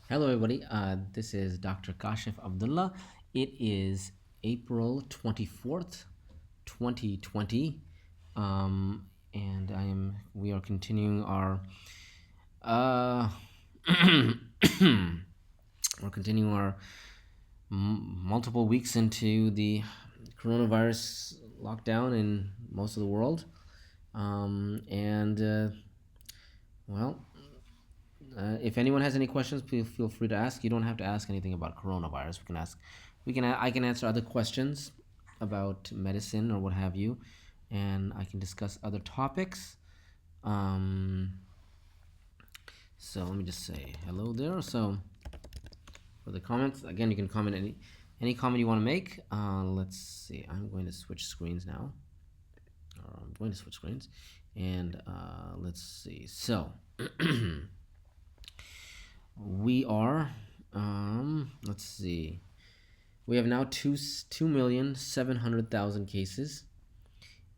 Hello, everybody. This is Dr. Kashif Abdullah. It is April 24th, 2020. And we are continuing our, uh, we're continuing our multiple weeks into the coronavirus lockdown in most of the world. And, well, if anyone has any questions, please feel free to ask. You don't have to ask anything about coronavirus. I can answer other questions about medicine or what have you, and I can discuss other topics. Um, so let me just say hello there. So for the comments, again, you can comment any comment you want to make. Let's see. I'm going to switch screens now. I'm going to switch screens, and let's see. So. We are, let's see. We have now 2,700,000 cases,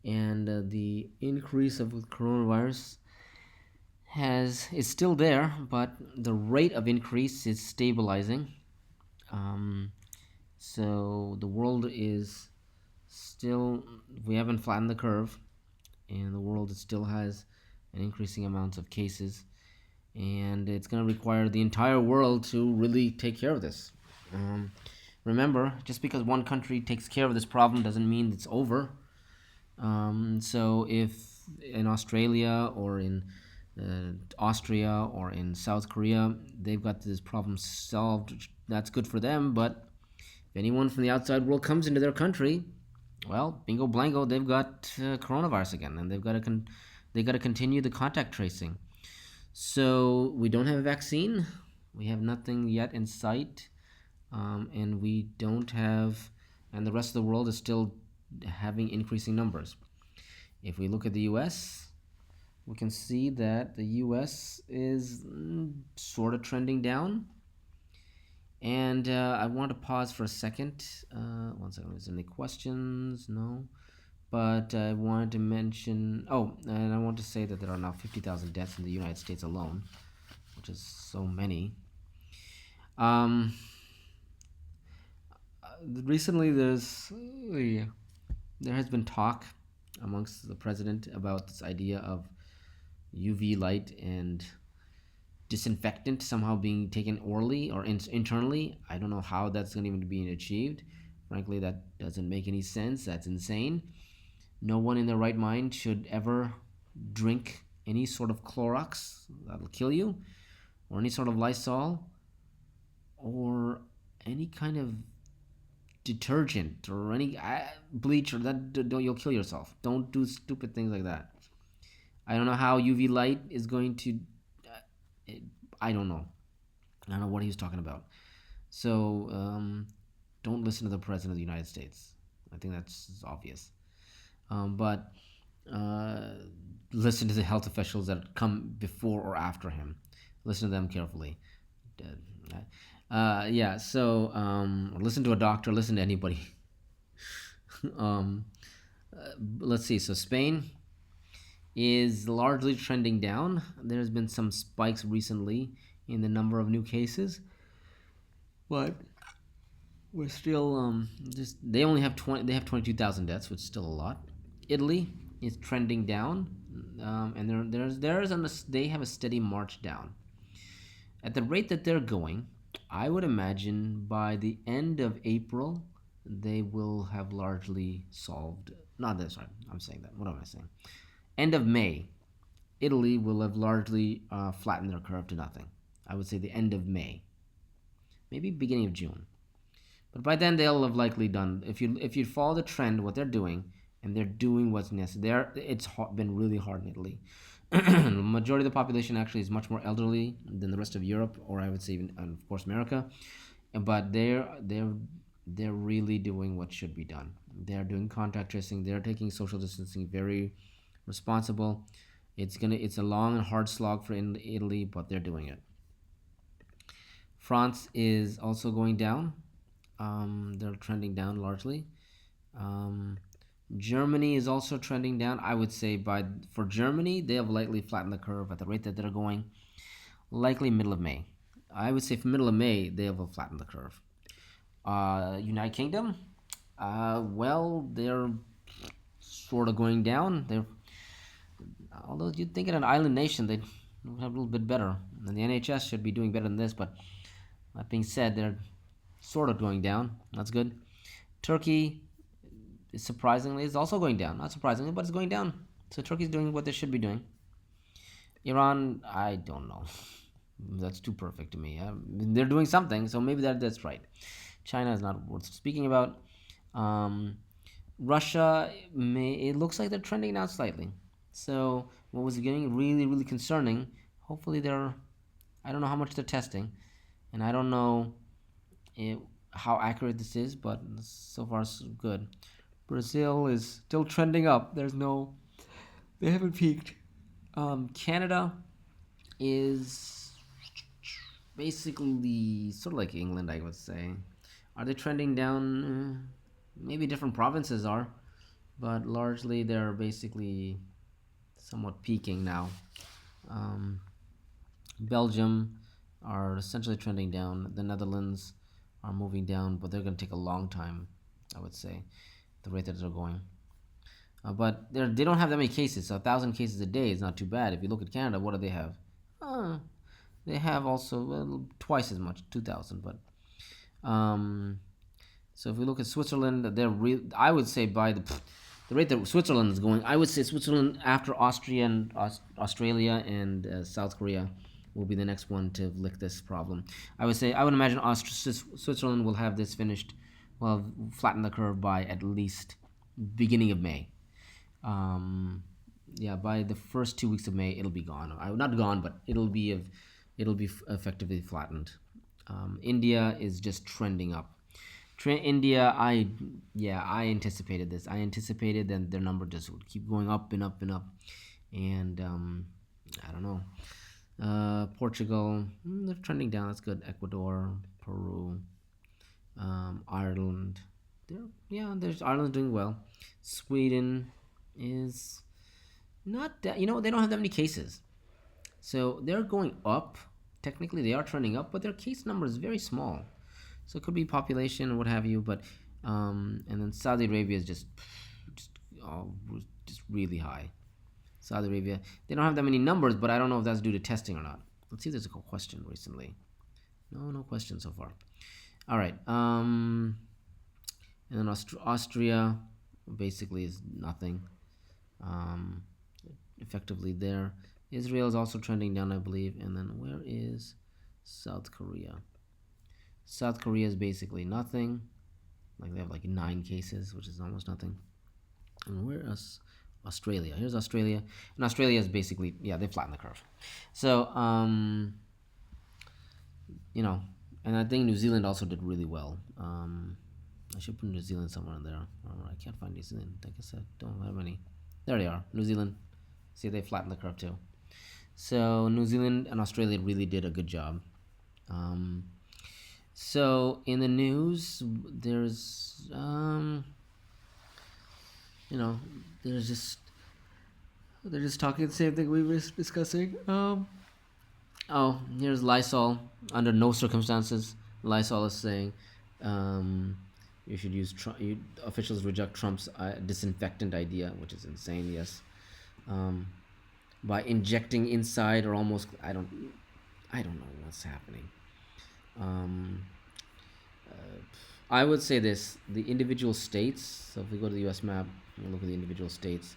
and the increase of coronavirus is still there, but the rate of increase is stabilizing. So the world is still, we haven't flattened the curve, and the world still has an increasing amount of cases, and it's going to require the entire world to really take care of this. Remember, just because one country takes care of this problem doesn't mean it's over. So if in Australia or in Austria or in South Korea they've got this problem solved, that's good for them. But if anyone from the outside world comes into their country, well, bingo blango, they've got coronavirus again, and they got to continue the contact tracing. So we don't have a vaccine. We have nothing yet in sight, and we don't have, and the rest of the world is still having increasing numbers. If we look at the U.S., we can see that the U.S. is sort of trending down. And I want to pause for a second. One second. Is there any questions? No. But I wanted to mention. Oh, and I want to say that there are now 50,000 deaths in the United States alone, which is so many. Recently, there has been talk amongst the president about this idea of UV light and disinfectant somehow being taken orally or internally. I don't know how that's going to even be achieved. Frankly, that doesn't make any sense. That's insane. No one in their right mind should ever drink any sort of Clorox, that'll kill you, or any sort of Lysol, or any kind of detergent or any bleach, or you'll kill yourself. Don't do stupid things like that. I don't know how UV light is going to. I don't know. I don't know what he was talking about. So don't listen to the president of the United States. I think that's obvious. But listen to the health officials that come before or after him. Listen to them carefully. Yeah, so listen to a doctor, listen to anybody. um, let's see. So Spain is largely trending down. There's been some spikes recently in the number of new cases, but we're still just they only have 22,000 deaths, which is still a lot. Italy is trending down, and they have a steady march down. At the rate that they're going, I would imagine by the end of April they will have largely solved. Not this. Sorry, I'm saying that. What am I saying? End of May, Italy will have largely flattened their curve to nothing. I would say the end of May, maybe beginning of June. But by then they'll have likely done. If you follow the trend, what they're doing, and they're doing what's necessary. It's been really hard in Italy. The majority of the population actually is much more elderly than the rest of Europe, or I would say even, of course, America. But they're really doing what should be done. They're doing contact tracing. They're taking social distancing very responsible. It's a long and hard slog for Italy, but they're doing it. France is also going down. They're trending down largely. Germany is also trending down. I would say for Germany, they have lightly flattened the curve at the rate that they're going. Likely middle of May. I would say for middle of May they will flatten the curve. United Kingdom, well, they're sort of going down. They're although you'd think in an island nation they'd have a little bit better, and the NHS should be doing better than this. But that being said, they're sort of going down. That's good. Turkey, surprisingly, is also going down. Not surprisingly, but it's going down. So Turkey's doing what they should be doing. Iran, I don't know. That's too perfect to me. They're doing something, so maybe that's right. China is not worth speaking about. Um, Russia, it looks like they're trending down slightly. So what was getting really, really concerning? Hopefully I don't know how much they're testing, and I don't know it, how accurate this is, but so far so good. Brazil is still trending up. They haven't peaked. Canada is basically sort of like England, I would say. Are they trending down? Maybe different provinces are, but largely they're basically somewhat peaking now. Um, Belgium are essentially trending down. The Netherlands are moving down, but they're going to take a long time, I would say, the rate that they're going. But they don't have that many cases, so 1,000 cases a day is not too bad. If you look at Canada, what do they have? They have also twice as much, 2,000. But so if we look at Switzerland, I would say by the rate that Switzerland is going, I would say Switzerland after Austria and Australia and South Korea will be the next one to lick this problem. I would imagine Switzerland will have this finished, well, flatten the curve by at least beginning of May. Yeah, by the first 2 weeks of May, it'll be gone. Not gone, but it'll be effectively flattened. India is just trending up. India, I anticipated this. I anticipated that their number just would keep going up and up and up, and I don't know. Portugal, they're trending down. That's good. Ecuador, Peru, Ireland. There's Ireland's doing well. Sweden is not that. They don't have that many cases, so they're going up. Technically, they are trending up, but their case number is very small. So it could be population or what have you, but and then Saudi Arabia is just really high. Saudi Arabia, they don't have that many numbers, but I don't know if that's due to testing or not. Let's see if there's a question recently. No question so far. All right. And then Austria basically is nothing. Effectively there. Israel is also trending down, I believe. And then where is South Korea? South Korea is basically nothing. Like they have like 9 cases, which is almost nothing. And where is Australia? Here's Australia. And Australia is basically, they flatten the curve. So, and I think New Zealand also did really well. I should put New Zealand somewhere in there. I can't find New Zealand. Like I said, don't have any. There they are, New Zealand. See, they flattened the curve too. So New Zealand and Australia really did a good job. So in the news, there's they're just talking the same thing we were discussing. Here's Lysol. Under no circumstances, Lysol is saying you should use officials reject Trump's disinfectant idea, which is insane. Yes, by injecting inside or almost. I don't know what's happening. I would say this: the individual states. So if we go to the U.S. map and look at the individual states,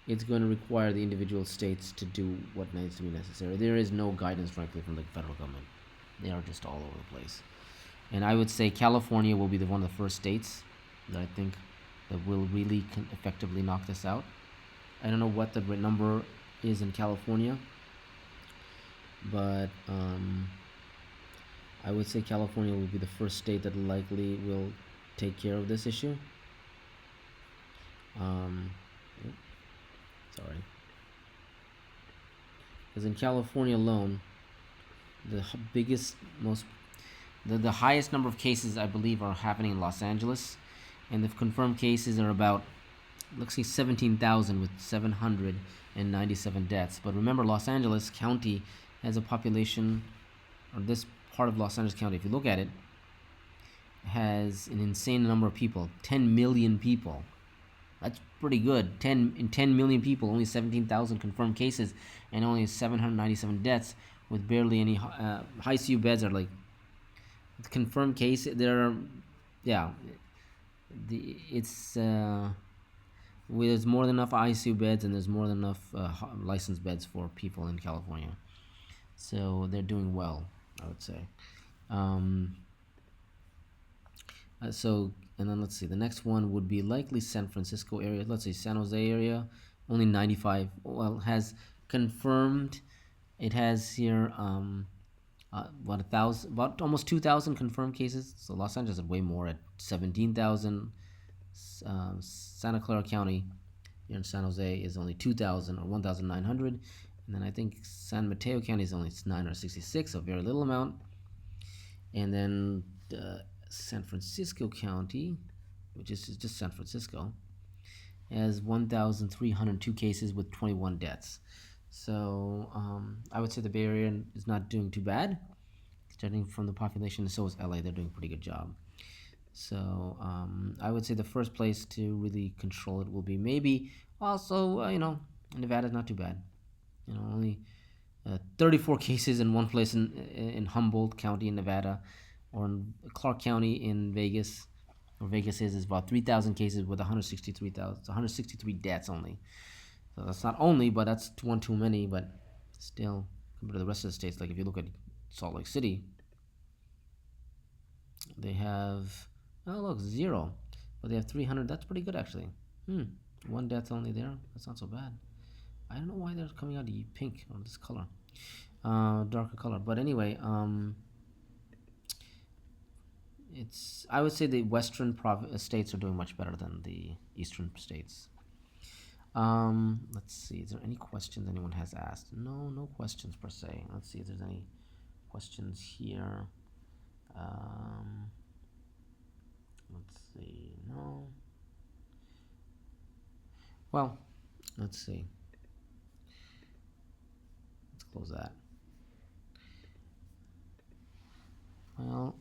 it's going to require the individual states to do what needs to be necessary. There is no guidance, frankly, from the federal government. They are just all over the place. And I would say California will be one of the first states that I think that will really effectively knock this out. I don't know what the number is in California, but I would say California will be the first state that likely will take care of this issue. Sorry. Because in California alone, the highest number of cases, I believe, are happening in Los Angeles, and the confirmed cases are about, let's see, 17,000 with 797 deaths. But remember, Los Angeles County has a population, or this part of Los Angeles County, if you look at it, has an insane number of people, 10 million people. That's pretty good. 10 million people, only 17,000 confirmed cases, and only 797 deaths, with barely any ICU beds. Are like confirmed cases. There are, yeah, it's there's more than enough ICU beds, and there's more than enough licensed beds for people in California. So they're doing well, I would say. Um, so, and then let's see, the next one would be likely San Francisco area. Let's see, San Jose area, only 95. Well, has confirmed. It has here about 1,000, about almost 2,000 confirmed cases. So Los Angeles had way more at 17,000. Santa Clara County here in San Jose is only 2,000 or 1,900. And then I think San Mateo County is only 966, a very little amount. And then San Francisco County, which is just San Francisco, has 1,302 cases with 21 deaths. So I would say the Bay Area is not doing too bad, judging from the population, and so is LA. They're doing a pretty good job. So I would say the first place to really control it will be maybe also, Nevada's not too bad. Only 34 cases in one place in Humboldt County in Nevada, or in Clark County in Vegas, or Vegas is about 3,000 cases with 163 deaths only. So that's not only, but that's one too many. But still, compared to the rest of the states, like if you look at Salt Lake City, they have, oh look, 0, but they have 300. That's pretty good actually. One death only there. That's not so bad. I don't know why they're coming out pink or this color, darker color. But anyway, I would say the western states are doing much better than the eastern states. Let's see. Is there any questions anyone has asked? No questions per se. Let's see if there's any questions here. Let's see. No. Well, let's see. Let's close that. Well,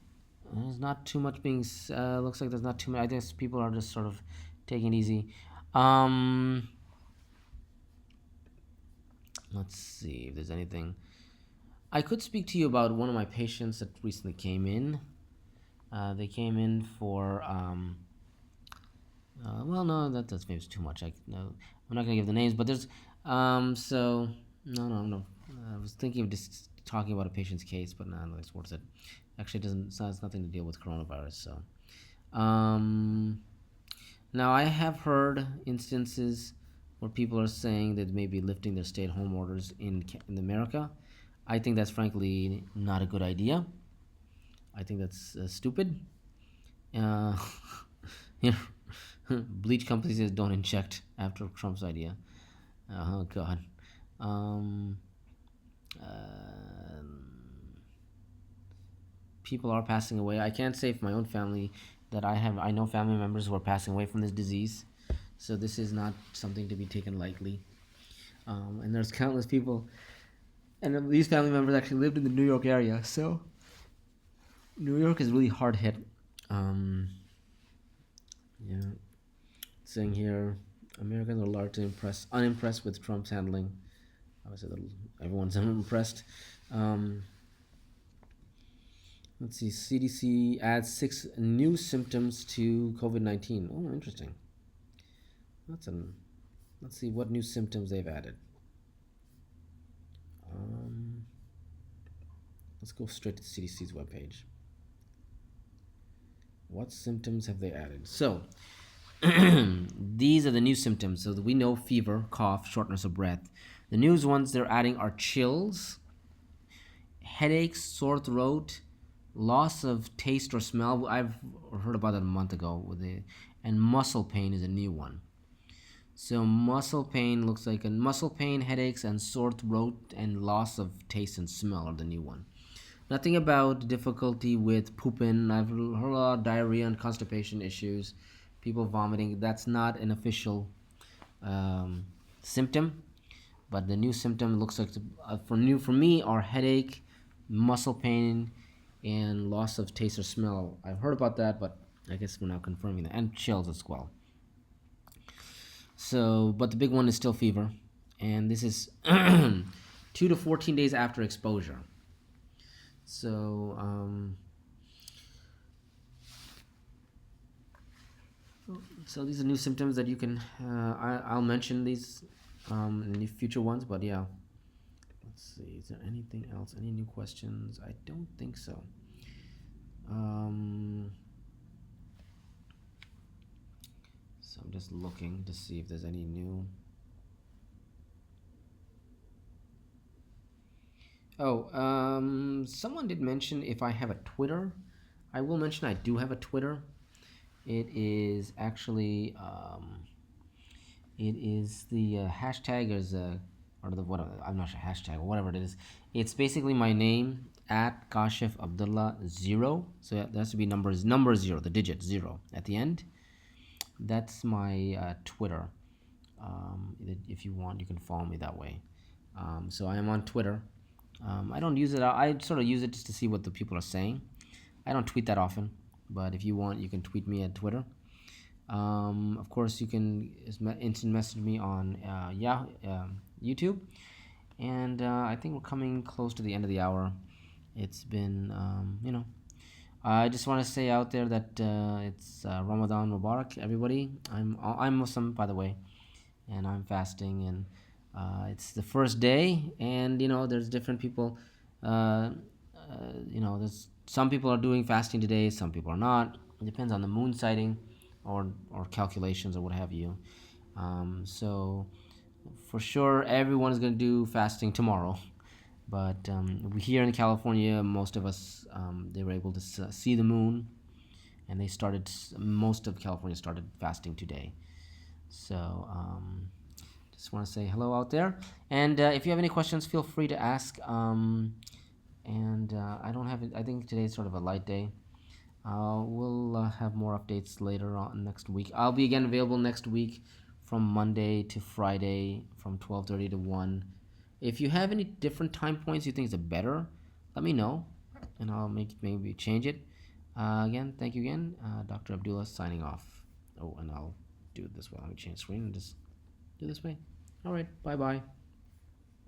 there's not too much being. Looks like there's not too many. I guess people are just sort of taking it easy. Let's see if there's anything. I could speak to you about one of my patients that recently came in. They came in for. Well, no, that's maybe too much. I'm not gonna give the names, but there's. So no. I was thinking of just talking about a patient's case, but no, it's worth it. Actually, it has nothing to deal with coronavirus. So, now I have heard instances where people are saying that maybe lifting their stay-at-home orders in America. I think that's frankly not a good idea. I think that's stupid. Bleach companies just don't inject after Trump's idea. Oh God. People are passing away. I can't say for my own family that I know family members who are passing away from this disease. So this is not something to be taken lightly. And there's countless people, and these family members actually lived in the New York area. So New York is really hard hit. Yeah, saying here, Americans are largely unimpressed with Trump's handling. Obviously, everyone's unimpressed. Let's see. CDC adds 6 new symptoms to COVID-19. Oh, interesting. Let's see what new symptoms they've added. Let's go straight to the CDC's webpage. What symptoms have they added? So, these are the new symptoms. So we know fever, cough, shortness of breath. The new ones they're adding are chills, headaches, sore throat, loss of taste or smell. I've heard about that a month ago. And muscle pain is a new one. So muscle pain looks like muscle pain, headaches, and sore throat, and loss of taste and smell are the new one. Nothing about difficulty with pooping. I've heard a lot of diarrhea and constipation issues, people vomiting. That's not an official symptom. but the new symptom looks like for me are headache, muscle pain, and loss of taste or smell. I've heard about that, but I guess we're now confirming that, and chills as well. So, but the big one is still fever, and this is 2 to 14 days after exposure. So, so these are new symptoms that you can. I'll mention these in the future ones, but yeah. Let's see. Is there anything else? Any new questions? I don't think so. So I'm just looking to see if there's any new. Oh, someone did mention if I have a Twitter. I will mention I do have a Twitter. It is actually it is the hashtag is or the what I'm not sure hashtag or whatever it is. It's basically my name at Kashif Abdullah 0. So that has to be number 0, the digit 0 at the end. That's my Twitter. If you want, you can follow me that way. So I am on Twitter. I don't use it. I sort of use it just to see what the people are saying. I don't tweet that often, but if you want, you can tweet me at Twitter. Of course, you can instant message me on YouTube. And I think we're coming close to the end of the hour. It's been, I just want to say out there that it's Ramadan Mubarak, everybody. I'm Muslim, by the way, and I'm fasting, and it's the first day, and there's different people. There's some people are doing fasting today, some people are not. It depends on the moon sighting, or calculations or what have you. So for sure, everyone is going to do fasting tomorrow. But here in California, most of us they were able to see the moon, and most of California started fasting today. So just want to say hello out there, and if you have any questions, feel free to ask. And I don't have it. I think today's sort of a light day. We'll have more updates later on next week. I'll be again available next week from Monday to Friday from 12:30 to 1. If you have any different time points you think is better, let me know, and I'll maybe change it. Again, thank you again. Dr. Abdullah signing off. Oh, and I'll do it this way. Let me change screen and just do this way. All right, bye-bye.